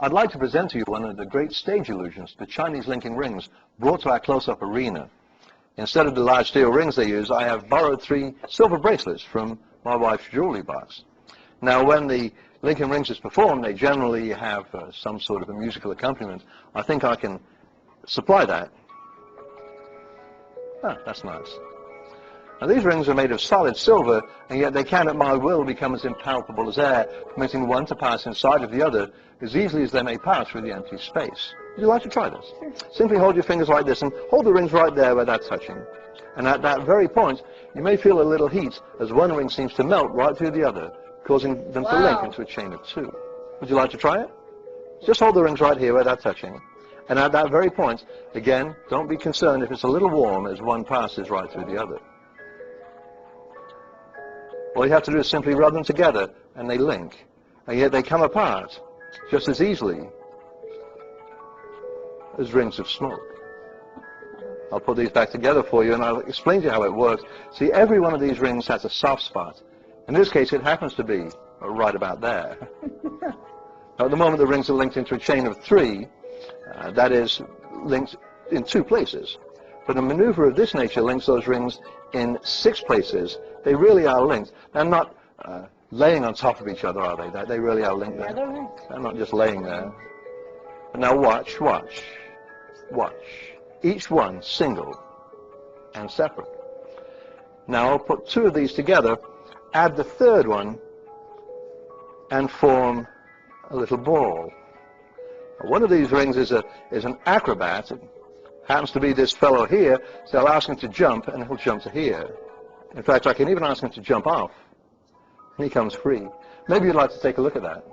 I'd like to present to you one of the great stage illusions, the Chinese linking rings, brought to our close-up arena. Instead of the large steel rings they use, I have borrowed 3 silver bracelets from my wife's jewelry box. Now, when the linking rings is performed, they generally have some sort of a musical accompaniment. I think I can supply that. Ah, that's nice. Now, these rings are made of solid silver, and yet they can, at my will, become as impalpable as air, permitting one to pass inside of the other as easily as they may pass through the empty space. Would you like to try this? Sure. Simply hold your fingers like this and hold the rings right there where they're touching. And at that very point, you may feel a little heat as one ring seems to melt right through the other, causing them to link into a chain of 2. Would you like to try it? Just hold the rings right here where they're touching. And at that very point, again, don't be concerned if it's a little warm as one passes right through the other. All you have to do is simply rub them together, and they link. And yet they come apart just as easily as rings of smoke. I'll put these back together for you, and I'll explain to you how it works. See, every one of these rings has a soft spot. In this case, it happens to be right about there. Now, at the moment, the rings are linked into a chain of 3. That is, linked in 2 places. But a maneuver of this nature links those rings in 6 places. They really are linked. They're not laying on top of each other, are they? They really are linked there. They're not just laying there. But now watch, watch, watch. Each one single and separate. Now I'll put 2 of these together, add the 3rd one, and form a little ball. One of these rings is an acrobat. It happens to be this fellow here, so I'll ask him to jump, and he'll jump to here. In fact, I can even ask him to jump off, and he comes free. Maybe you'd like to take a look at that.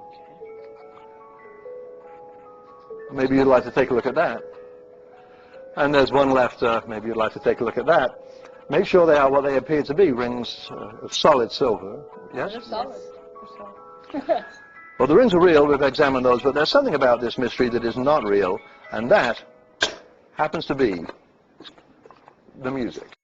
Maybe you'd like to take a look at that. And there's one left, maybe you'd like to take a look at that. Make sure they are what they appear to be, rings of solid silver. Yes? They're solid. Well, the rings are real, we've examined those, but there's something about this mystery that is not real, and that happens to be the music.